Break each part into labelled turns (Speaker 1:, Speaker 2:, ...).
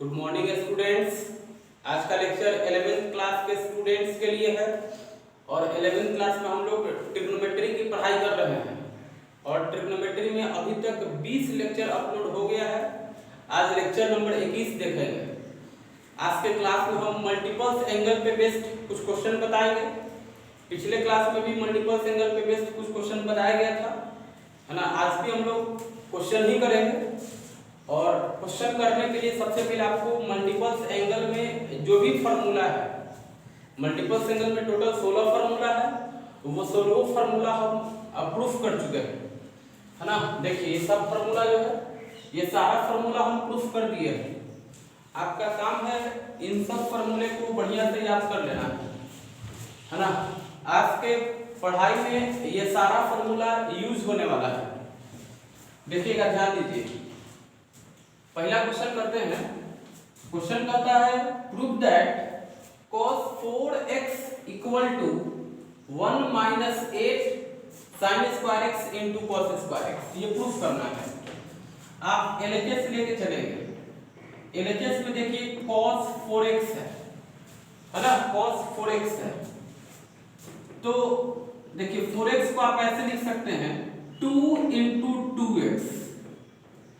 Speaker 1: Good morning students. आज का lecture 11th class के स्टूडेंट्स के लिए है और 11th क्लास में हम लोग ट्रिग्नोमेट्री की पढ़ाई कर रहे हैं और ट्रिग्नोमेट्री में अभी तक 20 लेक्चर अपलोड हो गया है। आज लेक्चर नंबर 21 देखेंगे। आज के क्लास में हम मल्टीपल्स एंगल पे बेस्ड कुछ क्वेश्चन बताएंगे। पिछले क्लास में भी मल्टीपल्स एंगल पे बेस्ड कुछ क्वेश्चन बताया गया था, है ना। आज भी हम लोग क्वेश्चन ही करेंगे और क्वेश्चन करने के लिए सबसे पहले आपको मल्टीपल्स एंगल में जो भी फार्मूला है, मल्टीपल्स एंगल में टोटल 16 फार्मूला है, वो 16 फार्मूला हम प्रूफ कर चुके हैं, है ना। देखिए ये सब फार्मूला जो है, ये सारा फार्मूला हम प्रूफ कर दिए हैं। आपका काम है इन सब फार्मूले को बढ़िया से याद कर लेना, है ना। आज के पढ़ाई में ये सारा फार्मूला यूज होने वाला है। देखिएगा, ध्यान दीजिए। पहला क्वेश्चन करते हैं। क्वेश्चन कहता है prove that cos 4x equal to 1 minus 8 sin square x into cos square x। ये प्रूफ करना है। आप LHS लेके चलेंगे। LHS में देखिए cos 4x है ना, cos 4x है। तो देखिए 4x को आप ऐसे लिख सकते हैं 2 इंटू 2x,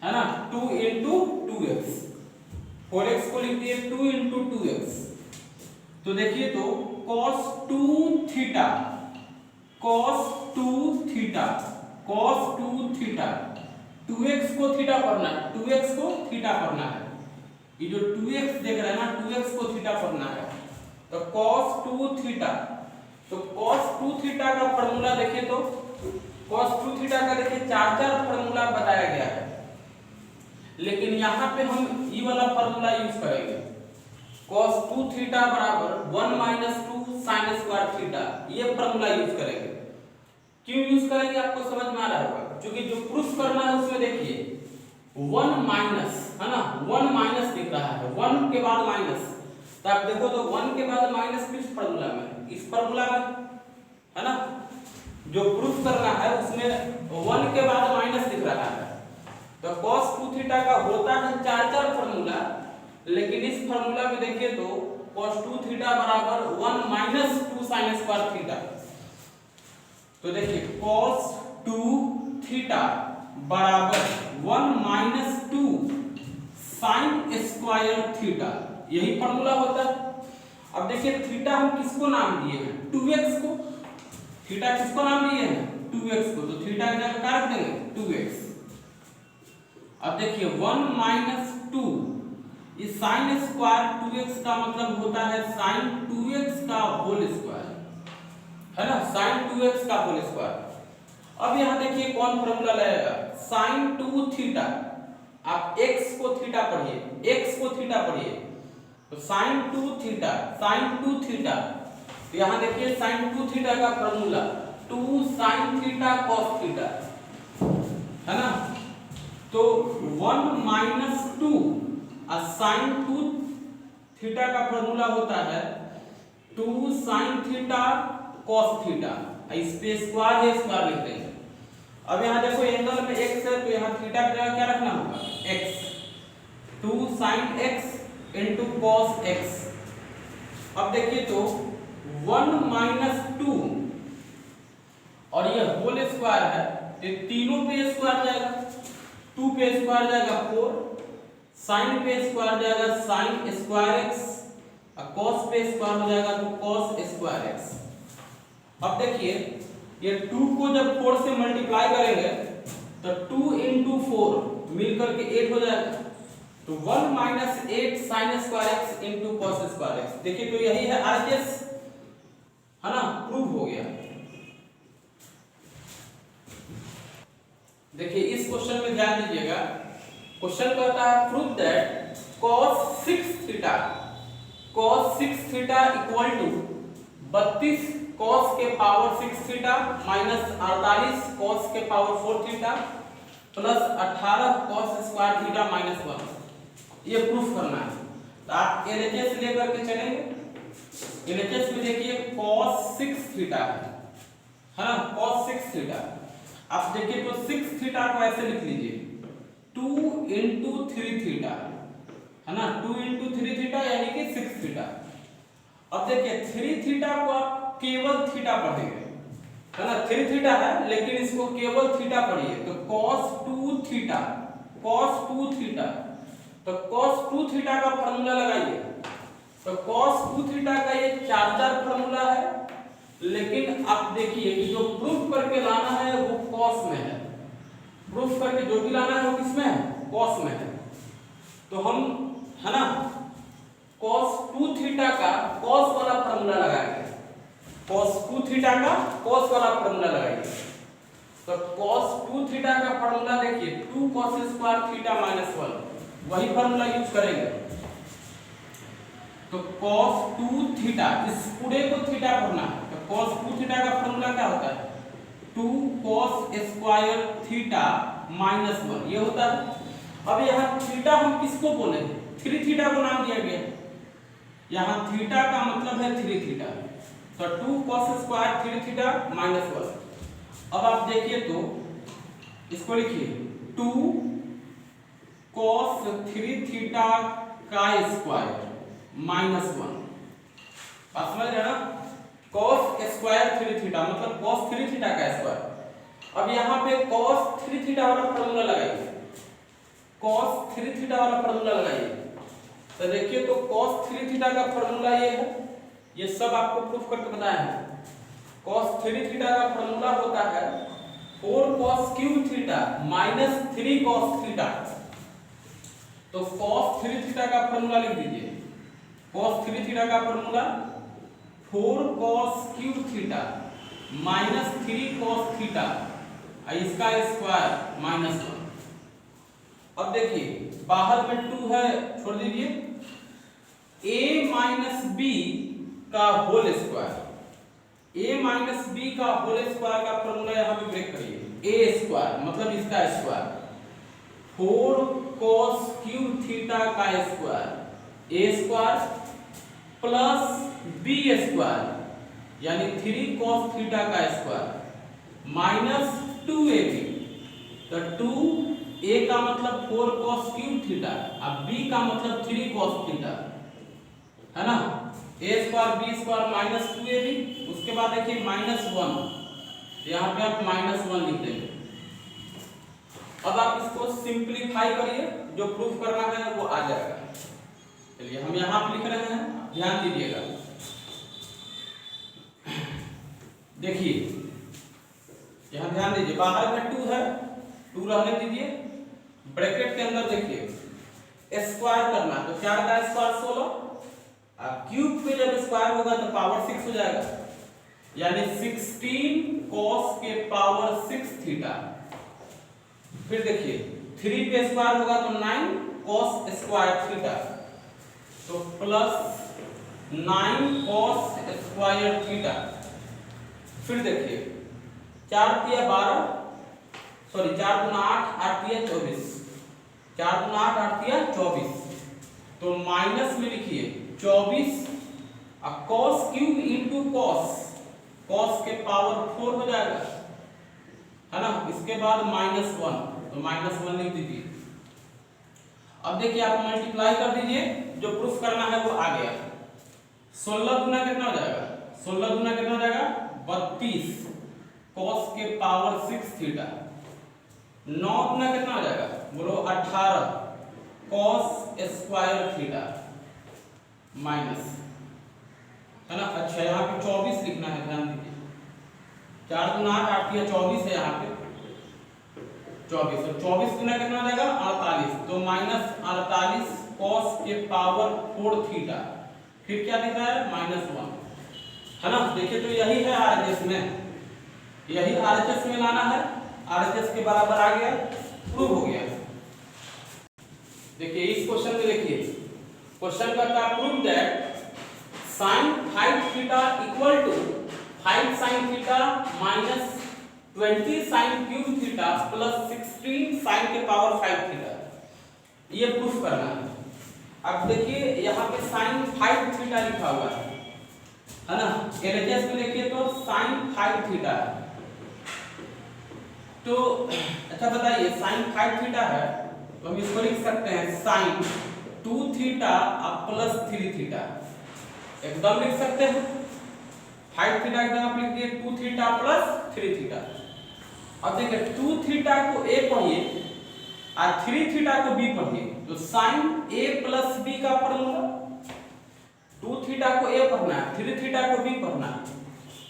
Speaker 1: है ना, 2 इंटू 2x। 4x को लिख दिए 2 इंटू 2x। तो देखिए तो cos 2 theta, cos 2 theta, cos 2 theta, 2x को थीटा पढ़ना है, 2x को थीटा पढ़ना है। ये जो 2x देख रहे हैं ना, 2x को थीटा पढ़ना है। तो cos 2 थीटा, तो cos 2 थीटा का फार्मूला देखिए तो cos 2 थीटा का देखिए चार फार्मूला बताया गया है, लेकिन यहाँ पे हम ये वाला फार्मूला यूज करेंगे। cos 2 थीटा बराबर 1 माइनस 2 sin स्क्वायर थीटा, ये फार्मूला यूज करेंगे। क्यों यूज करेंगे आपको समझ में आ रहा होगा, क्योंकि जो प्रूफ करना है उसमें देखिए 1 माइनस, है ना, 1 माइनस दिख रहा है, 1 के बाद माइनस। तो आप देखो तो 1 के बाद माइनस किस फार्मूला में, इस फार्मूला में, है ना। जो प्रूफ करना है उसमें 1 के बाद माइनस दिख रहा है। तो cos 2 थीटा का होता है चार फार्मूला, लेकिन इस फार्मूला में देखिए तो cos 2 थीटा बराबर 1 माइनस 2 sin स्क्वायर थीटा। तो देखिए cos 2 थीटा बराबर 1 माइनस 2 sin स्क्वायर थीटा, यही फार्मूला होता है। अब देखिए थीटा हम किसको नाम दिए हैं, 2x को। थीटा किसको नाम दिए हैं, 2x को। तो थीटा की जगह क्या रख देंगे, 2x। अब देखिए 1 माइनस 2, ये साइन स्क्वायर 2x का मतलब होता है साइन 2x का होल स्क्वायर, है ना, साइन 2x का होल स्क्वायर। अब यहाँ देखिए कौन फॉर्मूला लगेगा, साइन 2 थीटा। आप x को थीटा पढ़िए, x को थीटा पढ़िए, तो साइन 2 थीटा, साइन 2 थीटा। तो यहाँ देखिए साइन 2 थीटा का formula 2 sine theta cos theta, है ना। तो 1 माइनस 2 साइन 2 थीटा का फॉर्मूला होता है 2 साइन थीटा cos थीटा। इस पे स्क्वायर है, स्क्वायर लिख देंगे। अब यहाँ देखो एंगल में x है, तो यहाँ थीटा की जगह क्या रखना होगा, x। 2 sine x into cos x। अब देखिए तो 1 माइनस 2 और ये होल स्क्वायर है, तो तीनों पे स्क्वायर जाएगा, 2 पे स्क्वायर जाएगा 4, साइन पे स्क्वायर जाएगा साइन स्क्वायर x, और cos पे स्क्वायर हो जाएगा तो cos स्क्वायर x। अब देखिए ये 2 को जब 4 से मल्टीप्लाई करेंगे तो 2 इंटू 4 मिलकर के 8 हो जाएगा। तो 1 minus 8 sine square x into cos square x। देखिए तो यही है RHS, है ना, प्रूव हो गया। देखिए इस क्वेश्चन में ध्यान दीजिएगा। क्वेश्चन कहता है prove that cos 6 theta, cos 6 theta equal to 32 cos के पावर 6 थीटा माइनस 48 cos के power 4 theta plus 18 cos square theta minus 1। ये प्रूफ करना है। तो आप LHS लेकर के चलेंगे। LHS में देखिए cos 6 थीटा है ना, cos 6 थीटा। आप देखिए तो 6 थीटा को ऐसे लिख लीजिए 2 इंटू 3 थीटा, है ना, 2 × 3 थीटा यानी कि 6 थीटा। अब देखिए 3 थीटा को आप केवल थीटा पढ़ेंगे, है ना, 3 थीटा है लेकिन इसको केवल थीटा पढ़िए, तो cos 2 थीटा, cos 2 थीटा, तो cos 2 थीटा का फार्मूला लगाइए। तो cos 2 थीटा का ये चार्जर फार्मूला है, लेकिन आप देखिए कि जो प्रूफ करके लाना है वो cos में है, प्रूफ करके जो भी लाना है वो किसमें है, cos में है। तो हम, है ना, cos 2 थीटा का cos वाला फार्मूला लगाएंगे, cos 2 थीटा का cos वाला फार्मूला लगाइए। तो cos 2 थीटा का फार्मूला देखिए 2 cos स्क्वायर थीटा माइनस 1, वही फार्मूला यूज करेंगे। तो cos 2 थीटा, इस पूरे को थीटा पढ़ना है, तो cos 2 थीटा का फार्मूला क्या होता है, 2 cos स्क्वायर थीटा माइनस 1, ये होता है। अब यहाँ थीटा हम किसको बोले, 3 थीटा को नाम दिया गया, यहाँ थीटा का मतलब है 3 थीटा, तो 2 cos स्क्वायर 3 थीटा माइनस 1। अब आप देखिए तो इसको लिखिए 2 cos 3 थीटा का स्क्वायर माइनस 1, बात समझ रहे ना, cos स्क्वायर 3 थीटा मतलब cos 3 थीटा का स्क्वायर। अब यहाँ पे cos 3 थीटा वाला फार्मूला लगाइए, cos 3 थीटा वाला फार्मूला लगाइए। तो देखिए तो cos 3 थीटा का फार्मूला ये है, ये सब आपको प्रूफ करके बताया है। cos 3 थीटा का फार्मूला होता है 4 cos cube theta minus 3 cos theta. तो cos 3 थीटा का फार्मूला लिख दीजिए, cos 3 थीटा का formula 4 cos cube theta minus 3 cos theta, इसका स्क्वायर माइनस 1। अब देखिए बाहर में 2 है, छोड़ दीजिए, a माइनस बी का whole square, a minus B का होल स्क्वायर का फॉर्मूला यहाँ पे ब्रेक करिए, a स्क्वायर मतलब इसका स्क्वायर, 4 cos क्यूब थीटा का square, a square plus b square यानी 3 cos थीटा का स्क्वायर माइनस 2ab। तो 2a का मतलब 4 cos क्यूब थीटा, अब b का मतलब 3 cos थीटा, है ना, a square b square minus 2ab। उसके बाद देखिए माइनस 1, यहाँ पे आप माइनस 1 लिख देंगे। अब आप इसको सिंप्लीफाई करिए, जो प्रूफ करना है वो आ जाएगा। चलिए हम यहाँ पे लिख रहे हैं, ध्यान दीजिएगा। देखिए यहाँ ध्यान दीजिए, बाहर में 2 है, 2 रहने दीजिए, ब्रैकेट के अंदर देखिए स्क्वायर करना, तो 4 का स्क्वायर 16, अब क्यूब पे जब स्क्वायर होगा तो पावर 6 हो जाएगा, यानी 16 cos के पावर 6 थीटा। फिर देखिए 3 पे स्क्वायर होगा तो 9 cos स्क्वायर थीटा, तो प्लस 9 cos स्क्वायर थीटा। फिर देखिए 4 तिया 12, सॉरी 4 दूना 8, 8 तिया 24, 4 दूना 8, 8 तिया 24, तो माइनस में लिखिए 24, cos क्यूब इंटू cos के पावर 4 हो जाएगा, है ना। इसके बाद माइनस 1, तो माइनस 1 लिख दीजिए। अब देखिए आप मल्टीप्लाई कर दीजिए, जो प्रूफ करना है वो आ गया। 16 गुना कितना हो जाएगा, 16 गुना कितना हो जाएगा 32 cos के पावर 6 थीटा। 9 गुना कितना हो जाएगा, बोलो 18 cos स्क्वायर थीटा माइनस, है ना। अच्छा यहाँ पे 24 लिखना है, ध्यान दीजिए, 4 गुना 8, 8 तिया 24 है, यहाँ पे 24, तो 24 गुना कितना हो जाएगा 48, तो माइनस 48 cos के पावर 4 थीटा। फिर क्या दिख रहा है माइनस 1, है ना। देखिए तो यही है आरएचएस में, यही आरएचएस में लाना है, आरएचएस के बराबर आ गया, प्रूव हो गया। देखिए इस क्वेश्चन में देखिए, क्वेश्चन का था prove that sin 5 theta equal to 5 sin theta minus 20 sin cube theta plus 16 sin के पावर 5 थीटा, ये प्रूफ करना है। अब देखिए यहाँ पे sin 5 थीटा लिखा हुआ है ना, एलएचएस में देखिए तो sin 5 थीटा है। तो अच्छा बताइए sin 5 थीटा है तो हम इसको लिख सकते हैं sin 2 थीटा प्लस 3 थीटा एकदम लिख सकते हैं। 5 थीटा की जगह आप लिख दिए 2 थीटा प्लस 3 थीटा। अब देखिए 2 थीटा को a पढ़िए और 3 थीटा को b पढ़िए, तो साइन a प्लस b का फॉर्मूला, 2 थीटा को a पढ़ना है, 3 थीटा को b पढ़ना है,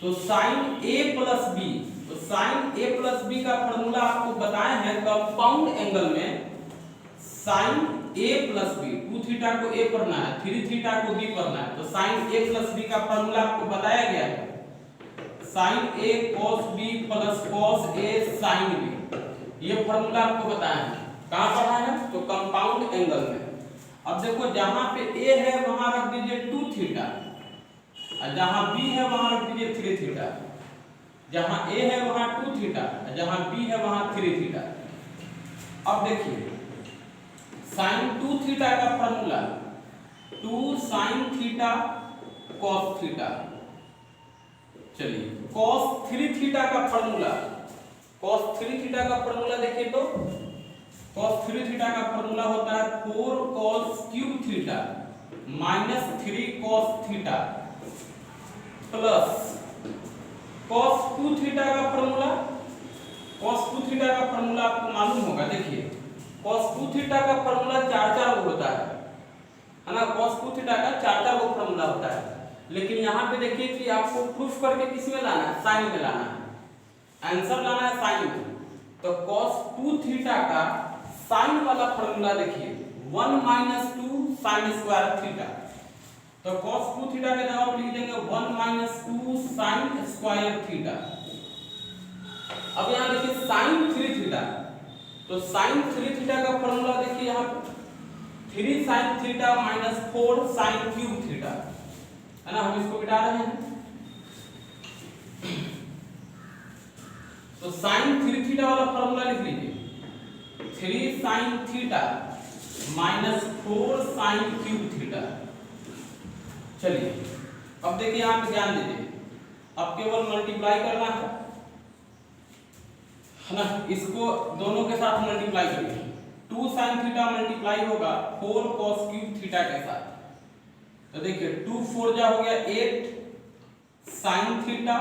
Speaker 1: तो साइन a प्लस b, तो साइन a प्लस b का फॉर्मूला आपको बताए हैं कंपाउंड एंगल में sine a plus b। 2 theta को a पढ़ना है, 3 थीटा को b पढ़ना है, तो साइन a प्लस b का फॉर्मूला आपको बताया गया है sine a cos b plus cos a sin b। ये फॉर्मूला आपको बताया है, कहां पढ़ा है? तो कंपाउंड एंगल में। अब देखो जहां पे a है वहां रख दीजिए 2 थीटा और जहां b है वहां रख दीजिए 3 थीटा। जहां a है वहां 2 थीटा और जहां b है वहां 3 थीटा। अब देखिए साइन 2 थीटा का formula 2 sin theta cos theta. चलिए cos 3 थीटा का फॉर्मूला, cos 3 थीटा का फॉर्मूला देखिए तो cos 3 थीटा का फॉर्मूला होता है 4 cos cube theta minus 3 cos theta plus cos 2 theta का फॉर्मूला, cos 2 थीटा का फॉर्मूला आपको मालूम होगा। देखिए cos 2 थीटा का फॉर्मूला 4 होता है ना, cos 2 थीटा का 4 फॉर्मूला होता है, लेकिन यहाँ पे देखिए कि आपको प्रूफ करके किस में लाना है? साइन में लाना है, आंसर लाना है साइन में। तो cos 2 थीटा का साइन वाला फॉर्मूला देखिए 1 माइनस 2 साइन स्क्वायर थीटा। तो cos 2 थीटा के जगह आप लिख देंगे 1 माइनस 2 साइन स्क्वायर थीटा। अब यहाँ देखिए साइन 3 थीटा, तो साइन 3 थीटा का फॉर्मूला देखिए यहाँ 3 sine theta minus 4 sign cube theta, है ना, हम इसको मिटा रहे हैं। तो साइन 3 थीटा वाला फॉर्मूला लिख लीजिए 3 sine theta minus 4 sign cube theta. चलिए अब देखिए यहाँ पे ध्यान दीजिए, अब केवल मल्टीप्लाई करना है ना, इसको दोनों के साथ मल्टीप्लाई करिए। 2 साइन थीटा मल्टीप्लाई होगा 4 cos क्यूब थीटा के साथ, तो देखिए 2 4 जा हो गया 8 साइन थीटा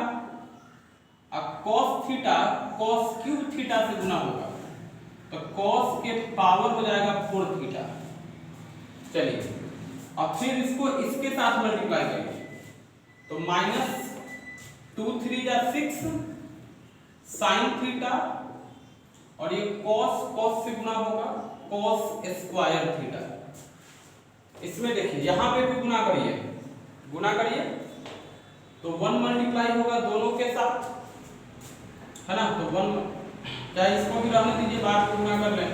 Speaker 1: और cos theta cos cube theta से गुना होगा, तो cos के पावर हो जाएगा 4 थीटा। चलिए अब फिर इसको इसके साथ मल्टीप्लाई करिए, तो माइनस 2 3 जा 6 साइन थीटा और ये cos से गुना होगा cos स्क्वायर थीटा। इसमें देखिए यहाँ पे भी गुना करिए तो 1 मल्टीप्लाई होगा दोनों के साथ, है ना, तो 1 चाहे इसको भी रहने दीजिए, बाद में गुना कर लें,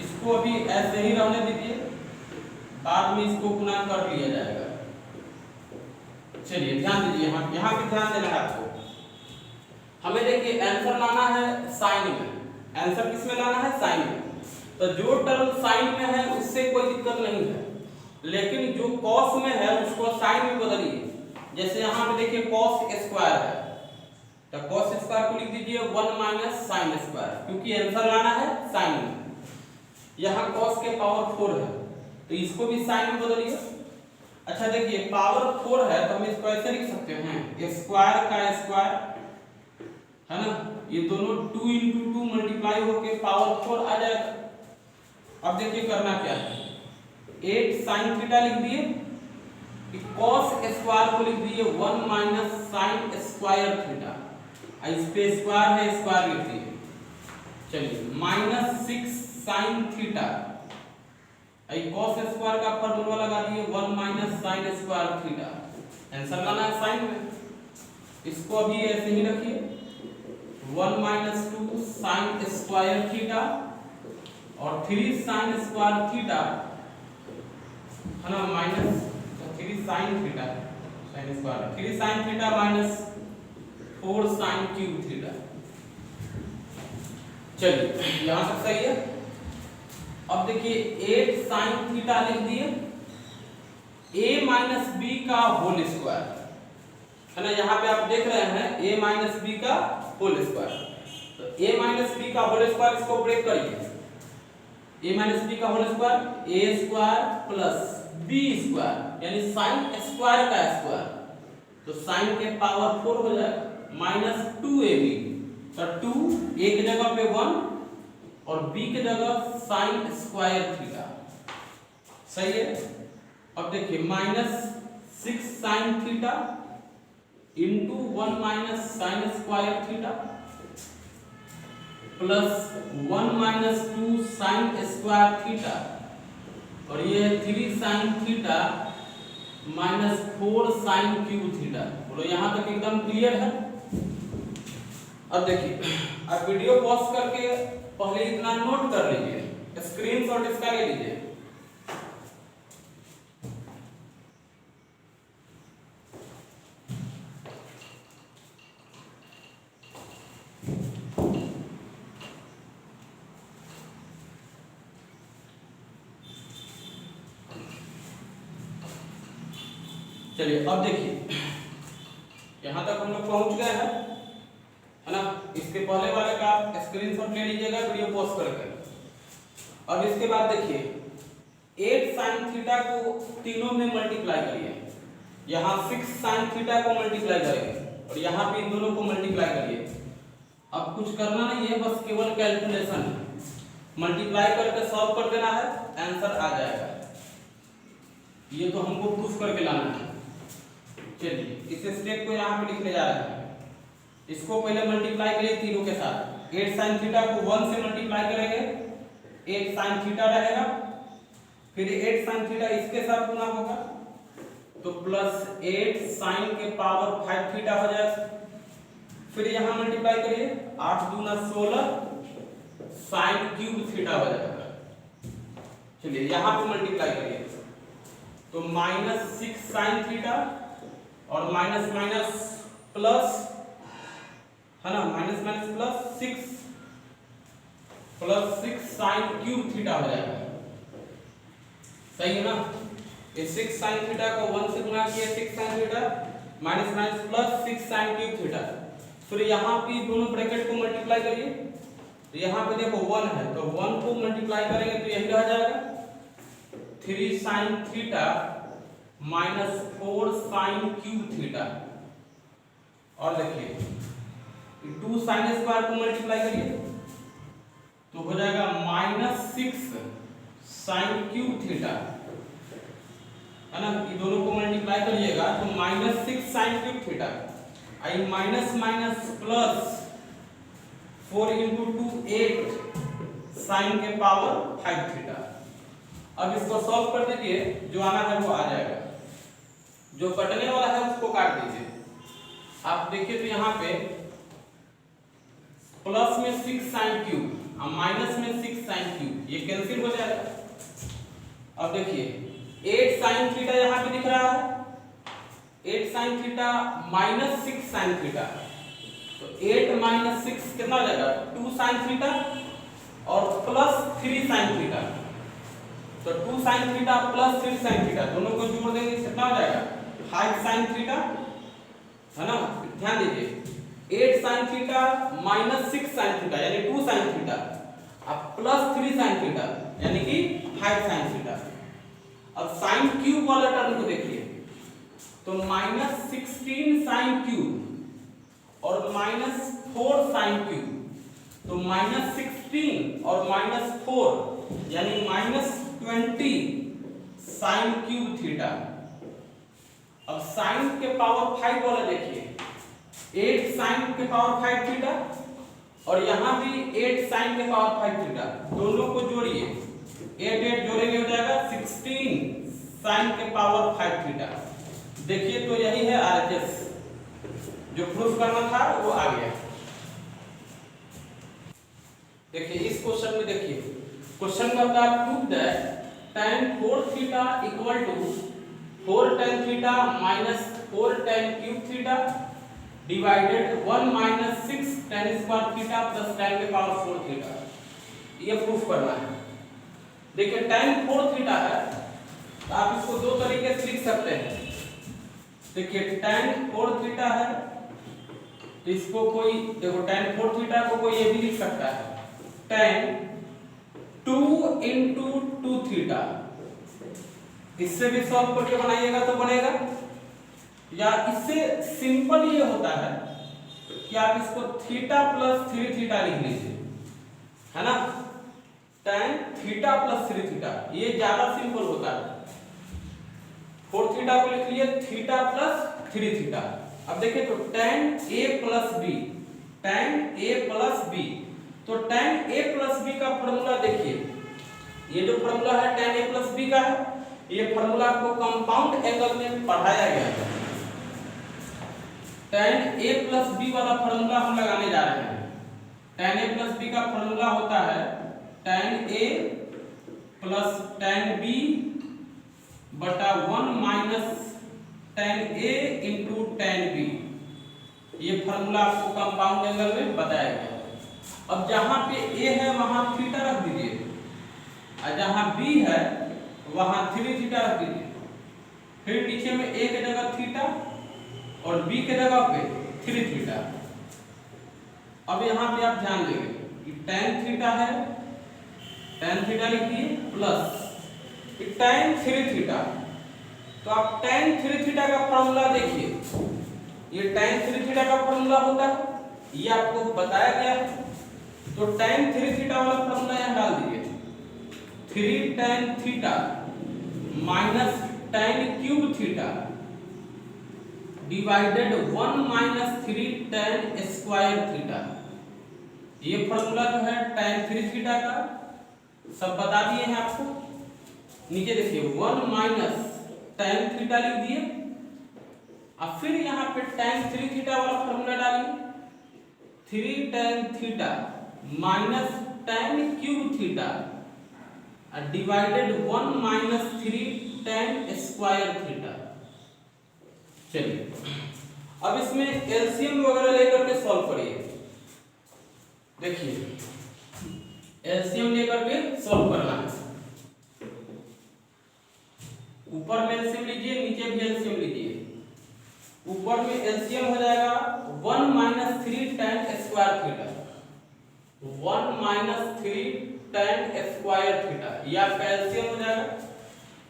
Speaker 1: इसको अभी ऐसे ही रहने दीजिए, बाद में इसको गुना कर लिया जाएगा। चलिए ध्यान दीजिए, यहाँ पे ध्यान देना है आपको। हमें देखिए आंसर लाना है साइन में, आंसर किस में लाना है? साइन में। तो जो टर्म साइन में है उससे कोई दिक्कत नहीं है, लेकिन जो कॉस में है उसको साइन में बदलिए। जैसे यहाँ पे देखिए कॉस स्क्वायर है, तो कॉस स्क्वायर को लिख दीजिए 1 माइनस साइन स्क्वायर, क्योंकि आंसर लाना है साइन में। यहाँ कॉस के पावर 4 है, तो इसको भी साइन में बदलिए। अच्छा देखिए पावर 4 है तो हम इसको ऐसे लिख सकते हैं स्क्वायर का स्क्वायर, है ना, ये दोनों 2 × 2 मल्टीप्लाई होके पावर 4 आ जाएगा। अब देखिए करना क्या है, 8 साइन थीटा लिख दिए, cos स्क्वायर को लिख दिए 1 माइनस साइन स्क्वायर थीटा, इस पे स्क्वायर है स्क्वायर लिख दिए। चलिए minus 6 sine theta, cos square का फॉर्मूला लगा दिए 1 minus sine square theta, answer लाना है साइन में। इसको अभी ऐसे ही रखिए 1 माइनस 2 साइन स्क्वायर थीटा और 3 साइन स्क्वायर थीटा, है ना, minus 3 sine theta sine square 3 sine theta minus 4 sign cube theta. चलिए यहां तक सही है। अब देखिए 8 साइन थीटा लिख दिए a माइनस बी का होल स्क्वायर, है ना, यहाँ पे आप देख रहे हैं a माइनस बी का होल स्क्वायर, तो a माइनस बी का होल स्क्वायर इसको ब्रेक करिए a माइनस बी का होल स्क्वायर ए स्क्वायर प्लस बी स्क्वायर यानी साइन स्क्वायर का स्क्वायर, तो साइन के पावर 4 हो जाएगा माइनस 2ab, तो 2 a की जगह पे 1 और b की जगह साइन स्क्वायर थीटा। सही है। अब देखिए minus 6 sine theta into 1 minus sine square theta plus 1 minus 2 sine square theta और ये 3 sine theta minus 4 sign cube theta. बोलो यहाँ तक एकदम क्लियर है। अब देखिए आप वीडियो पॉज करके पहले इतना नोट कर लीजिए, स्क्रीनशॉट इसका ले लीजिए। चलिए अब देखिए यहां तक हम लोग पहुंच गए हैं, है ना। इसके पहले वाले का आप स्क्रीनशॉट ले लीजिएगा वीडियो पॉज करके। अब इसके बाद देखिए 8 साइन थीटा को तीनों में मल्टीप्लाई करिए, यहाँ 6 साइन थीटा को मल्टीप्लाई करेंगे और यहाँ भी दोनों को मल्टीप्लाई करिए। अब कुछ करना नहीं है, बस केवल कैलकुलेशन मल्टीप्लाई करके सॉल्व कर देना है, आंसर आ जाएगा। ये तो हमको प्रूफ करके लाना है। चलिए इस स्टेप को यहाँ पे लिखने जा रहे हैं। इसको पहले मल्टीप्लाई करिए तीनों के साथ। 8 साइन थीटा को 1 से मल्टीप्लाई करेंगे, 8 साइन थीटा रहेगा, फिर 8 साइन थीटा इसके साथ गुना होगा तो प्लस 8 साइन के पावर 5 थीटा हो जाएगा। फिर यहाँ मल्टीप्लाई करिए, 8 दूना 16 साइन क्यूब थीटा हो जाएगा। चलिए यहाँ पे मल्टीप्लाई करिए तो माइनस 6 साइन थीटा और माइनस माइनस प्लस, है ना, minus minus plus 6 sine cube theta हो जाएगा। सही है ना। ये 6 साइन थीटा को 1 से गुणा किया, 6 sine theta minus minus plus 6 sine cube theta. फिर यहाँ पे दोनों ब्रैकेट को मल्टीप्लाई करिए तो यहाँ पे देखो 1 है तो 1 को मल्टीप्लाई करेंगे तो यही रह जाएगा 3 sine theta minus 4 sign cube theta. और देखिए 2 साइन स्क्वायर को मल्टीप्लाई करिए तो हो जाएगा माइनस 6 साइन क्यूब थीटा, है ना। ये दोनों को मल्टीप्लाई करिएगा तो minus 6 sine cube theta, I minus minus plus 4 into 2 8 sine के पावर 5 थीटा। अब इसको सॉल्व कर दीजिए, जो आना है वो आ जाएगा, जो कटने वाला है उसको काट दीजिए। आप देखिए तो यहाँ पे प्लस में 6 साइन क्यूब और माइनस में 6 साइन क्यूब, ये कैंसिल हो जाएगा। अब देखिए 8 साइन थीटा यहाँ पे दिख रहा है, 8 sine theta minus 6 sine theta, तो 8 माइनस 6 कितना हो जाएगा 2 साइन थीटा और प्लस 3 साइन थीटा, तो 2 sine theta plus 3 sine theta दोनों को जोड़ देंगे कितना हो जाएगा 5 साइन थीटा, है ना। ध्यान दीजिए 8 sine theta minus 6 sine theta यानी 2 साइन थीटा अब प्लस 3 साइन थीटा यानी कि 5 साइन थीटा। अब साइन क्यूब वाला टर्म को देखिए तो माइनस 16 साइन क्यूब और माइनस 4 साइन क्यूब, तो माइनस 16 और माइनस 4 यानी माइनस 20 साइन क्यूब थीटा। अब साइन के पावर 5 वाला देखिए 8 साइन के पावर 5 थीटा और यहाँ भी 8 साइन के पावर 5 थीटा, दोनों को जोड़िए 8 8 जोड़ेंगे हो जाएगा 16 साइन के पावर 5 थीटा। देखिए तो यही है आरएचएस, जो प्रूफ करना था वो आ गया। देखिए इस क्वेश्चन में देखिए क्वेश्चन करता है prove that tan 4 theta equal to 4 tan theta minus 4 tan cube theta divided 1 minus 6 tan square theta plus tan के पावर 4 थीटा, ये प्रूफ करना है। देखिए tan 4 थीटा है तो आप इसको दो तरीके से लिख सकते हैं। देखिए tan 4 थीटा है तो इसको कोई देखो tan 4 थीटा को कोई ये भी लिख सकता है tan 2 इंटू 2 थीटा, इससे भी सॉल्व करके बनाइएगा तो बनेगा, या इससे सिंपल ये होता है कि आप इसको थीटा प्लस 3 थीटा लिख लीजिए, है ना, tan थीटा प्लस 3 थीटा, ये ज्यादा सिंपल होता है। 4 थीटा को लिख लिए थीटा प्लस 3 थीटा। अब देखिए तो tan a plus b, tan a plus b, तो tan a प्लस b का फॉर्मूला देखिए, ये जो फॉर्मूला है tan a प्लस b का है, ये फॉर्मूला आपको कंपाउंड एंगल में पढ़ाया गया है। tan a प्लस b वाला फॉर्मूला हम लगाने जा रहे हैं। tan a प्लस b का फॉर्मूला होता है tan a plus tan b बटा 1 minus tan a into tan b, ये फॉर्मूला आपको कंपाउंड एंगल में बताया गया है। अब जहां पे a है वहां थीटा रख दीजिए, और जहां b है वहां 3 थीटा रख दीजिए, फिर नीचे में a के जगह थीटा और b के जगह पे 3 थीटा। अब यहाँ पे आप ध्यान देंगे कि tan थीटा है, tan थीटा लिख दिए प्लस tan 3 थीटा, तो आप tan 3 थीटा का फॉर्मूला देखिए, ये tan 3 थीटा का फॉर्मूला होता है, ये आपको बताया गया है, तो tan 3 थीटा वाला फॉर्मूला यहाँ डाल दीजिए, 3 tan theta minus tan cube theta divided 1 minus 3 tan square theta. ये फॉर्मूला जो है tan 3 थीटा का सब बता दिए हैं आपको। नीचे देखिए 1 माइनस tan थीटा लिख दिए, और फिर यहाँ पे tan 3 थीटा वाला फॉर्मूला डालिए, 3 tan theta minus tan cube theta divided 1 minus 3 tan square theta. चलिए अब इसमें एलसीएम वगैरह लेकर के सॉल्व करिए। देखिए एलसीएम लेकर के सॉल्व करना है, ऊपर में एलसीएम लीजिए, नीचे भी एलसीएम लीजिए। ऊपर में एलसीएम हो जाएगा 1 minus 3 tan square theta, 1 minus 3 tan square theta, ये आपका एलसीएम हो जाएगा।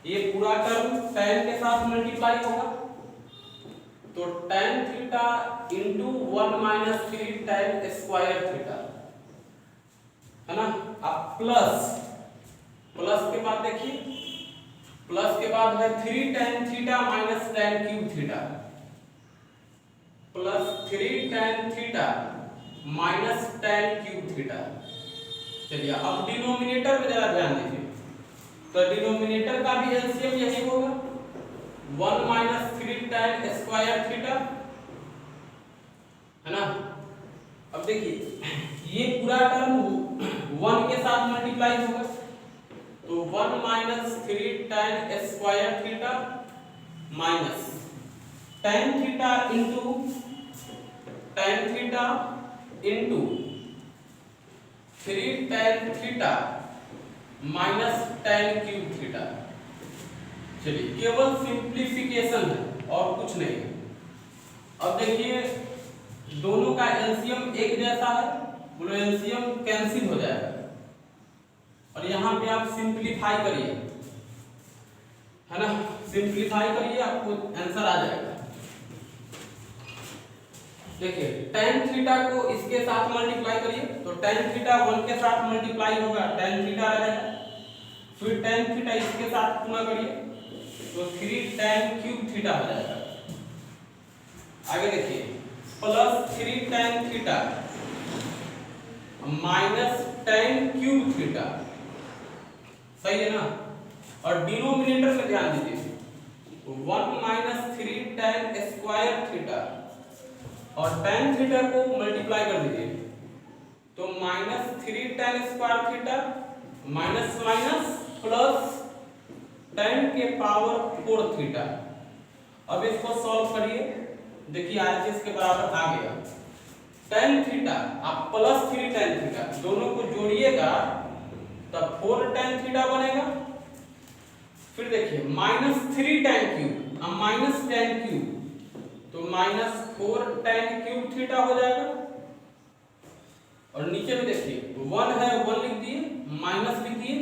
Speaker 1: ये पूरा टर्म tan के साथ मल्टीप्लाई होगा, तो tan theta into 1 minus 3 tan square theta, है ना। अब प्लस के बाद देखिए, प्लस के बाद है 3 tan theta minus tan cube theta, plus 3 tan theta minus tan cube theta. चलिए अब डिनोमिनेटर में जरा ध्यान दीजिए, तो डिनोमिनेटर का भी एलसीएम यही होगा, 1 माइनस 3 tan स्क्वायर थीटा, है ना। अब देखिए ये पूरा टर्म 1 के साथ मल्टीप्लाई होगा, तो 1 minus 3 tan square theta minus tan theta into tan theta into 3 tan theta minus tan cube theta. चलिए केवल सिंप्लीफिकेशन है और कुछ नहीं है। अब देखिए दोनों का एलसीएम एक जैसा है, बोलो एलसीएम कैंसिल हो जाएगा, और यहाँ पे आप सिंप्लीफाई करिए, है ना, सिंप्लीफाई करिए आपको आंसर आ जाएगा। देखिए tan थीटा को इसके साथ मल्टीप्लाई करिए, तो tan थीटा 1 के साथ मल्टीप्लाई होगा, tan थीटा रहेगा, फिर tan थीटा इसके साथ गुणा करिए, तो 3 tan क्यूब थीटा हो जाएगा। आगे देखिए plus 3 tan theta minus tan cube theta, सही है ना। और डिनोमिनेटर में ध्यान दीजिए, 1 माइनस 3 tan स्क्वायर थीटा, और tan थीटा को मल्टीप्लाई कर दीजिए, तो minus 3 tan square theta minus minus plus tan के पावर 4 थीटा। अब इसको सॉल्व करिए, देखिए आरएचएस के बराबर आ गया। tan थीटा आप प्लस 3 tan थीटा दोनों को जोड़िएगा तब 4 tan थीटा बनेगा। फिर देखिए माइनस 3 tan क्यूब, अब माइनस tan क्यूब, तो माइनस 4 tan क्यूब थीटा हो जाएगा। और नीचे में देखिए 1 है 1 लिख दिए, माइनस लिखिए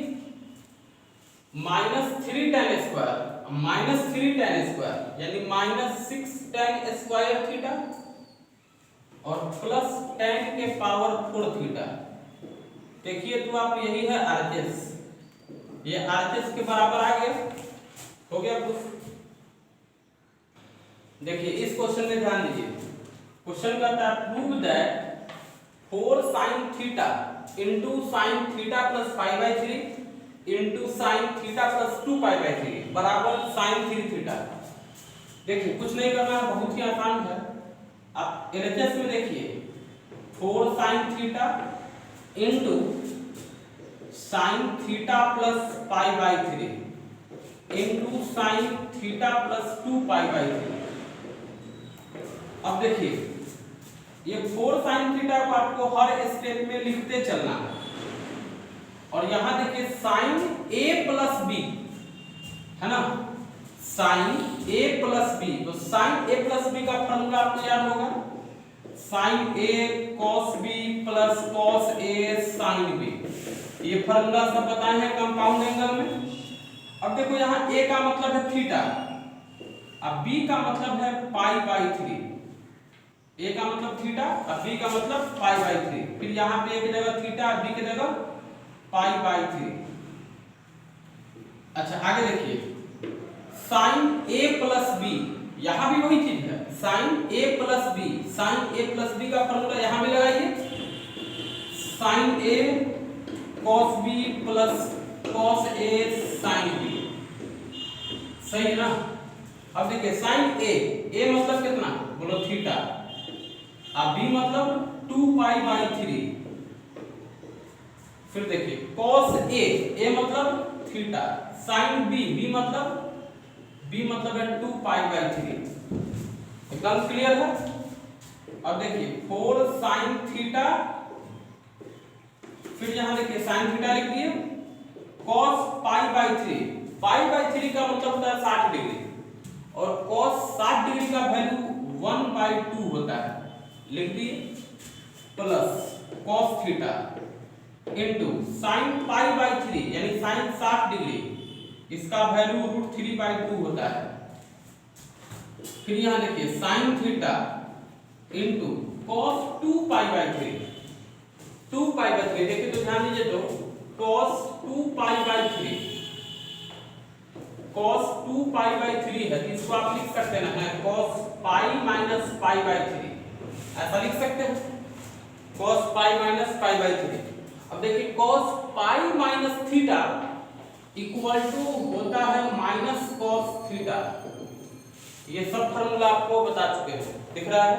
Speaker 1: -3 tan स्क्वायर यानी -6 tan स्क्वायर थीटा और प्लस tan के पावर 4 थीटा। देखिए तो आप यही है आरएचएस, ये आरएचएस के बराबर आ गया, हो गया कुछ। देखिए इस क्वेश्चन में ध्यान दीजिए, क्वेश्चन कहता है prove that 4 sin theta into sine theta plus pi by 3 into sine theta plus 2 pi by 3 बराबर साइन 3 थीटा। देखिए कुछ नहीं करना है, बहुत ही आसान है। आप एलएचएस में देखिए 4 sin theta into sine theta plus pi by 3 into sine theta plus 2 pi by 3। अब देखिए ये 4 sin थीटा को आपको हर स्टेप में लिखते चलना है। और यहां देखिए साइन a प्लस बी है ना, साइन a प्लस बी, तो साइन a प्लस बी का फॉर्मूला आपको याद होगा, sine a cos b plus cos a sine b। ये फॉर्मूला सब बताए हैं कंपाउंड एंगल में। अब देखो यहाँ a का मतलब है थीटा, अब b का मतलब है पाई बाई 3। a का मतलब थीटा और b का मतलब पाई बाई 3। फिर यहाँ पे a की जगह थीटा, b की जगह पाई बाई 3। अच्छा आगे देखिए साइन a प्लस b, यहाँ भी वही चीज है, sine a plus b, sine a plus b का फॉर्मूला यहाँ भी लगाइए, sine a cos b plus cos a sine b। सही है ना। अब देखिए साइन a मतलब कितना, बोलो थीटा, अब b मतलब 2 पाई बाई 3। फिर देखिए cos a मतलब थीटा, साइन b मतलब है 2 पाई बाई 3। एकदम क्लियर है। अब देखिए 4 sin थीटा, फिर यहां देखिए sin थीटा लिख दिए, cos pi by 3, pi by 3 का मतलब होता है 60 डिग्री और cos 60 डिग्री का वैल्यू 1/2 होता है, लिख दिए, plus cos theta into sin pi by 3 यानी sin 60 डिग्री, इसका वैल्यू √3/2 होता है। फिर यहां देखिए sin theta into cos 2 pi by 3, 2 pi by 3 देखिए तो ध्यान दीजिए, तो cos 2 pi by 3, cos 2 pi by 3 है, इसको आप लिख सकते हैं ना cos pi minus pi by 3, ऐसा लिख सकते हैं, cos pi minus pi by 3। अब देखिए cos pi minus theta equal to होता है माइनस cos थीटा। ये सब फार्मूला आपको बता चुके हैं, दिख रहा है।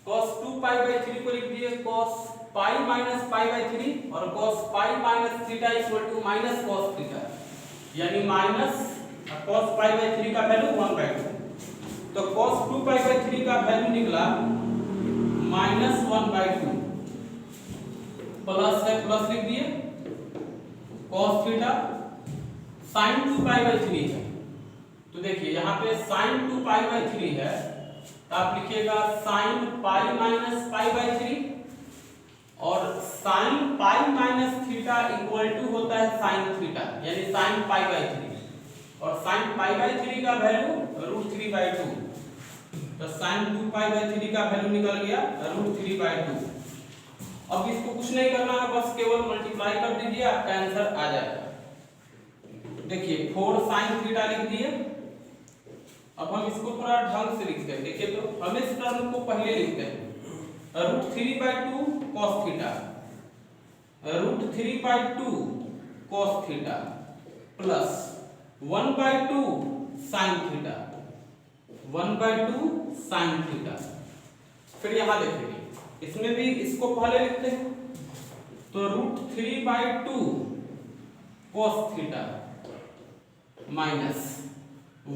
Speaker 1: cos 2 पाई बाई 3 को लिख दिए cos pi minus pi by 3 और cos pi minus theta equal to minus cos theta, यानी माइनस cos पाई बाई 3 का वैल्यू 1/2। तो cos 2 पाई बाई 3 का वैल्यू निकला -1/2, प्लस है, प्लस लिख दिए cos theta, sin 2 pi by 3 है, तो देखिए यहाँ पे sin 2 पाई बाई 3 है, तो आप लिखिएगा sin pi minus pi by 3 और sin pi minus theta equal to होता है sin थीटा यानी sin पाई बाई 3 और sin पाई बाई 3 का वैल्यू √3/2, तो sin 2 पाई बाई 3 का वैल्यू निकल गया √3/2। अब इसको कुछ नहीं करना है, बस केवल मल्टीप्लाई कर दीजिए, आपका आंसर आ जाएगा। देखिए 4 sin थीटा लिख दिए। अब हम इसको थोड़ा ढंग से लिखते हैं, देखिए तो हम इस टर्म को पहले लिखते हैं √3/2 cos theta, √3/2 cos theta plus 1/2 sin theta, 1/2 sin theta. फिर यहां देखिए इसमें भी इसको पहले लिखते हैं, तो √3/2 cos theta minus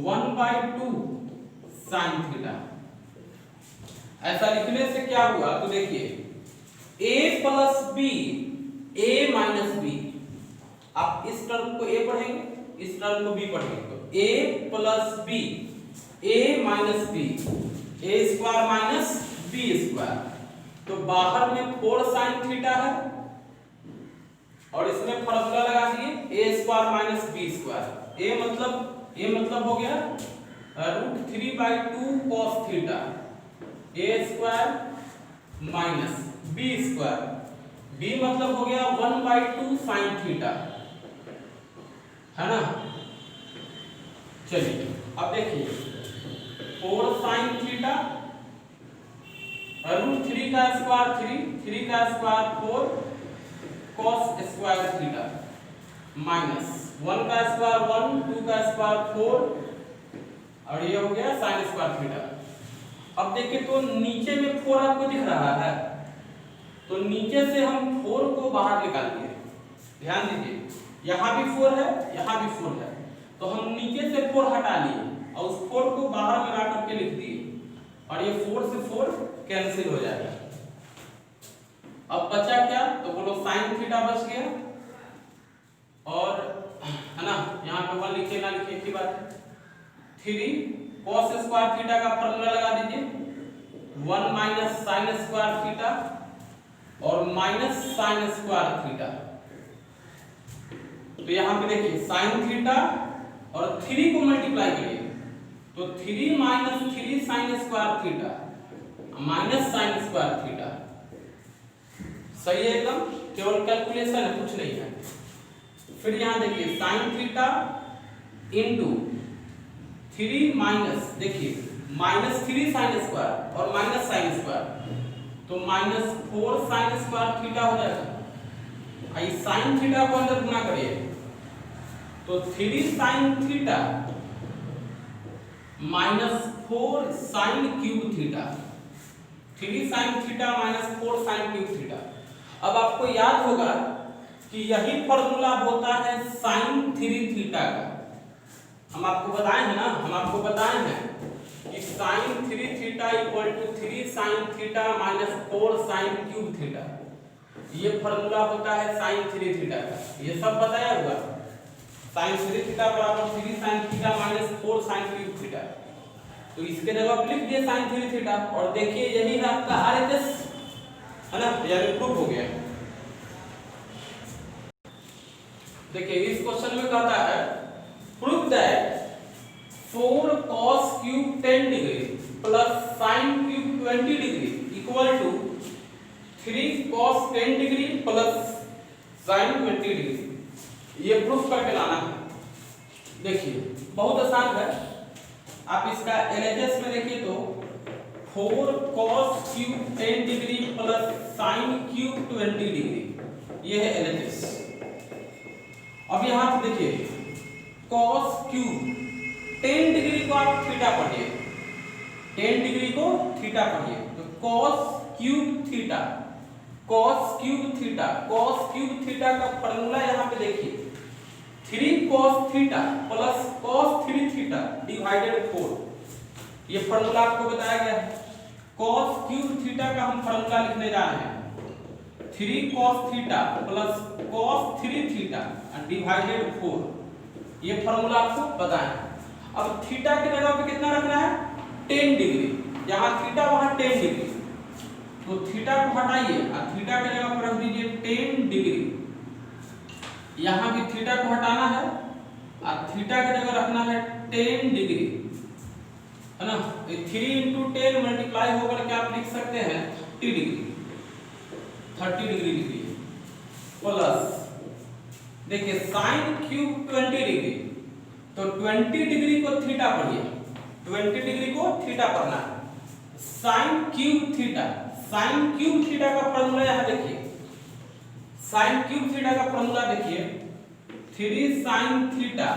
Speaker 1: 1/2 sin theta. ऐसा लिखने से क्या हुआ, तो देखिए a plus b, a minus b, आप इस टर्म को a पढ़ेंगे, इस टर्म को b पढ़ेंगे, तो a plus b, a minus b, a square minus b square, तो बाहर में 4 sin थीटा है और इसमें फॉर्मूला लगा दिए a square minus b square. a मतलब हो गया √3/2 cos theta a square minus b square, b मतलब हो गया 1/2 sin थीटा, है ना। चलिए अब देखिए 4 sin थीटा √3 का स्क्वायर 3 का square 4 cos square theta minus 1 का स्क्वायर 1 2 का स्क्वायर 4 और ये हो गया sin स्क्वायर थीटा। अब देखिए तो नीचे में 4 आपको दिख रहा है, तो नीचे से हम 4 को बाहर निकाल दिए। ध्यान दीजिए यहाँ भी 4 है, यहाँ भी 4 है, तो हम नीचे से 4 हटा लिए और उस 4 को बाहर मिला करके लिख दिए और ये 4 से 4 कैंसिल हो जाएगा। अब बचा क्या, तो बोलो sin थीटा बच गया और है ना, यहाँ पे 1 लिखे ना लिखे की बात है। 3 cos स्क्वायर थीटा का फॉर्मूला लगा दीजिए 1 माइनस sin स्क्वायर थीटा और माइनस sin स्क्वायर थीटा। तो यहाँ पे देखिए sin थीटा और 3 को मल्टीप्लाई करिए तो 3 minus 3 sin square theta minus sin square theta. सही है एकदम, केवल कैलकुलेशन है, कुछ नहीं है। फिर यहाँ देखिए sin थीटा इंटू 3 माइनस, देखिए माइनस 3 sin स्क्वायर और माइनस sin स्क्वायर, तो माइनस 4 sin स्क्वायर थीटा हो जाएगा। आई sin थीटा को अंदर गुना करिए तो 3 sin theta minus 4 sin cube theta, 3 sin theta minus 4 sin cube theta. अब आपको याद होगा कि यही फॉर्मूला होता है sin 3 थीटा का। हम आपको बताए हैं ना, हम आपको बताए हैं कि sin 3 theta equal to 3 sin theta minus 4 sin cube theta. ये फॉर्मूला होता है sin 3 थीटा का, ये सब बताया होगा। sin 3 थीटा बराबर 3 sin theta minus 4 sin cube theta. तो इसके जगह आप लिख दिए sin 3 थीटा और देखिए यही है आपका RHS, है ना, यानी प्रूफ हो गया। देखिए इस क्वेश्चन में कहता है prove that 4 cos cube 10 degree plus sin cube 20 degree equal to 3 cos 10 degree plus sin 20 degree. ये प्रूफ करके लाना है। देखिए बहुत आसान है, आप इसका LHS में देखिए तो 4 cos cube 10 degree plus sin cube 20 degree, ये है LHS। अब यहाँ पे देखिए cos क्यूब 10 डिग्री को आप थीटा पढ़िए, 10 डिग्री को थीटा पढ़िए, तो cos cube theta, cos cube theta, cos cube theta का फॉर्मूला यहाँ पे देखिए 3 cos theta plus cos 3 theta divided 4, ये फॉर्मूला आपको बताया गया है। cos क्यूब थीटा का हम फॉर्मूला लिखने जा रहे हैं 3 cos theta plus cos 3 theta divided 4, ये फॉर्मूला आपको बताया। अब थीटा की जगह पे कितना रखना है 10 डिग्री, जहां थीटा वहां 10 डिग्री, तो थीटा को हटाइए और थीटा की जगह पर रख दीजिए 10 डिग्री। यहां भी थीटा को हटाना है और थीटा की जगह रखना है 10 डिग्री, है ना। 3 × 10 मल्टीप्लाई होकर के आप लिख सकते हैं 30 डिग्री, 30 डिग्री लिखिए प्लस देखिए sin क्यूब 20 डिग्री, तो 20 डिग्री को थीटा पढ़िए, 20 डिग्री को थीटा पढ़ना है। sin cube theta, sin cube theta का फॉर्मूला यहाँ देखिए, sin क्यूब थीटा का फॉर्मूला देखिए 3 sin theta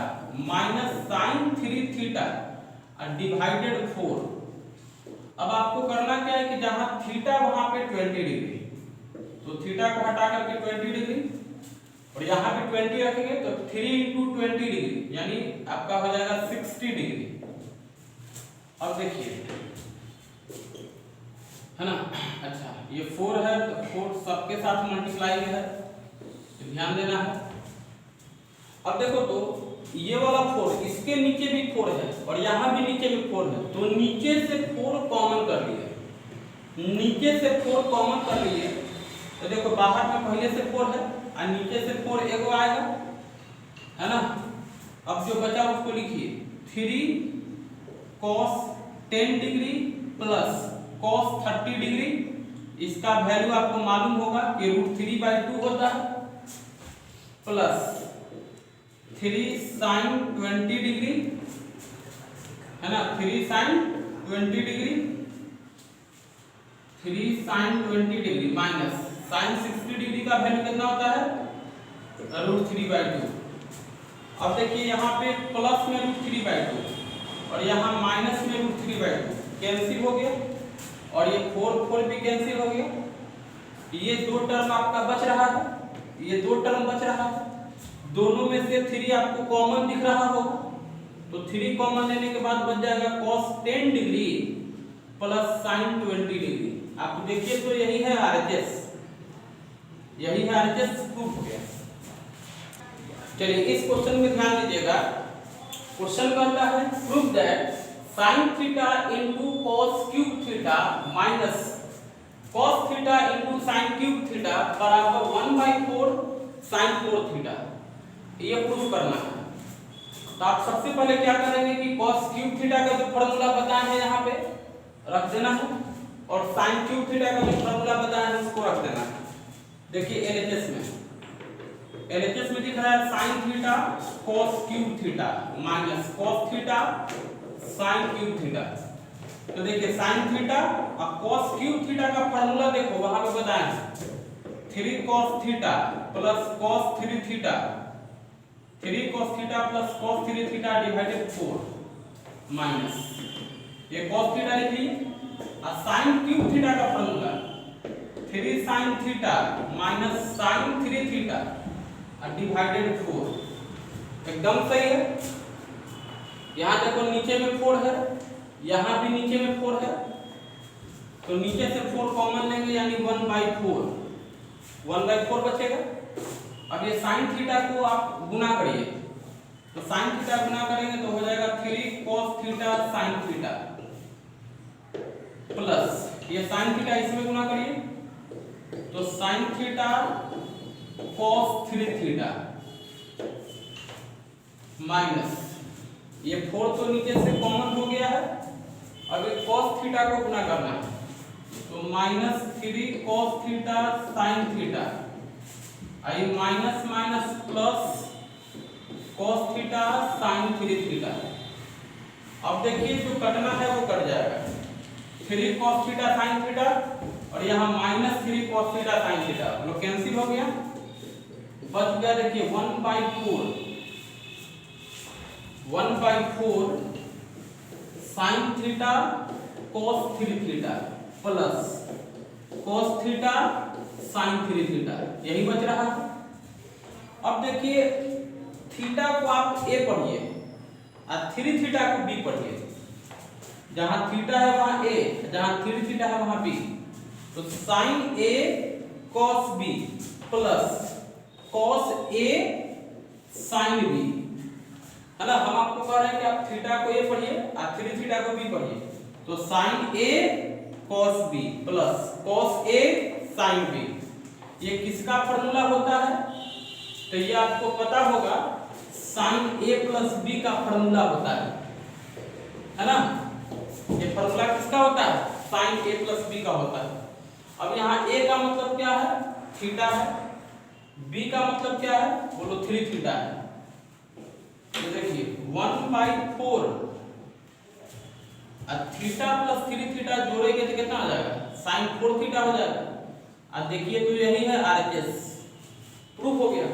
Speaker 1: minus sin 3 theta divided 4। अब आपको करना क्या है कि जहां थीटा वहां पे 20 डिग्री, तो थीटा को हटा करके 20 डिग्री और यहाँ पे 20 रखेंगे तो 3 × 20 डिग्री यानी आपका हो जाएगा 60 डिग्री। अब देखिए, है ना, अच्छा ये 4 है तो 4 सबके साथ मल्टीप्लाई है, तो ध्यान देना है। अब देखो तो ये वाला 4 इसके नीचे भी 4 है और यहाँ भी नीचे भी 4 है, तो नीचे से 4 कॉमन कर लिए, नीचे से 4 कॉमन कर लिए, तो देखो बाहर में पहले से 4 है और नीचे से 4 एगो आएगा, है ना। अब जो बचा उसको लिखिए 3 cos 10 degree plus cos 30 degree. इसका वैल्यू आपको मालूम होगा कि √3/2 होता है, प्लस 3 sin 20 डिग्री, है ना। 3 sin 20 degree, 3 sin 20 degree minus sin 60 degree का वैल्यू कितना होता है, √3/2। अब देखिए यहाँ पे प्लस में √3/2 और यहाँ माइनस में √3/2 कैंसिल हो गया, और ये 4 भी कैंसिल हो गया। ये 2 टर्म आपका बच रहा है, ये 2 टर्म बच रहा है। दोनों में से 3 आपको कॉमन दिख रहा होगा, तो 3 कॉमन लेने के बाद बच जाएगा cos 10 degree plus sin 20 degree. आप देखिए तो यही है RHS, यही है RHS, प्रूफ हो गया। चलिए इस क्वेश्चन में ध्यान दीजिएगा। क्वेश्चन कहता है prove that sin theta into cos cube theta minus cos theta into sin cube theta बराबर 1/4 sin 4 थीटा। ये प्रूफ करना है। तो आप सबसे पहले क्या करेंगे कि cos क्यूब थीटा का जो फार्मूला बताए हैं यहाँ पे रख देना है, और sin क्यूब थीटा का जो फार्मूला बताया है उसको रख देना है। देखिए LHS में दिख रहा है sin theta cos cube theta minus cos theta sin cube theta. तो देखिए sin थीटा और cos क्यूब थीटा का फार्मूला देखो वहां पे बताया है 3 cos theta plus cos 3 theta, 3 cos theta plus cos 3 theta divided 4 minus ये cos थीटा लिख लीजिए, और sin क्यूब थीटा का formula 3 sin theta minus sin 3 theta divided 4। एकदम सही है। यहाँ देखो नीचे में 4 है, यहाँ भी नीचे में 4 है, तो नीचे से 4 कॉमन लेंगे यानी 1/4 बचेगा। अब ये sin थीटा को आप गुना करिए, तो sin थीटा गुना करेंगे तो हो जाएगा 3 cos theta sin theta plus ये sin थीटा इसमें गुना करिए तो sin theta cos 3 theta minus ये 4 तो नीचे से कॉमन हो गया है। अब ये cos थीटा को गुना करना है तो -3 cos theta sin theta, I minus minus plus cos theta sin 3 theta. अब देखिए जो कटना है वो कट जाएगा, 3 cos थीटा sin थीटा और यहाँ -3 cos थीटा sin थीटा लोग कैंसिल हो गया, बच गया देखिए 1/4 sin theta cos 3 theta plus cos theta sin 3 theta, यही बच रहा है। अब देखिए थीटा को आप a पढ़िए और 3 थीटा को b पढ़िए। जहां थीटा है वहां a, जहां 3 थीटा है वहां b, तो sin a cos b plus cos a sin b, है ना। हम आपको कह रहे हैं कि आप थीटा को a पढ़िए और 3 थीटा को b पढ़िए, तो sin a cos b plus cos a sin b। ये किसका फार्मूला होता है, तो ये आपको पता होगा sin a प्लस b का फार्मूला होता है ना। ये फार्मूला किसका होता है, sin a प्लस b का होता है। अब यहाँ a का मतलब क्या है, थीटा है, b का मतलब क्या है बोलो 3 थीटा है। तो देखिए 1/4 और थीटा प्लस 3 थीटा जोड़ेंगे तो कितना हो जाएगा, sin 4 थीटा हो जाएगा। और देखिए तो यही है RHS, प्रूफ हो गया।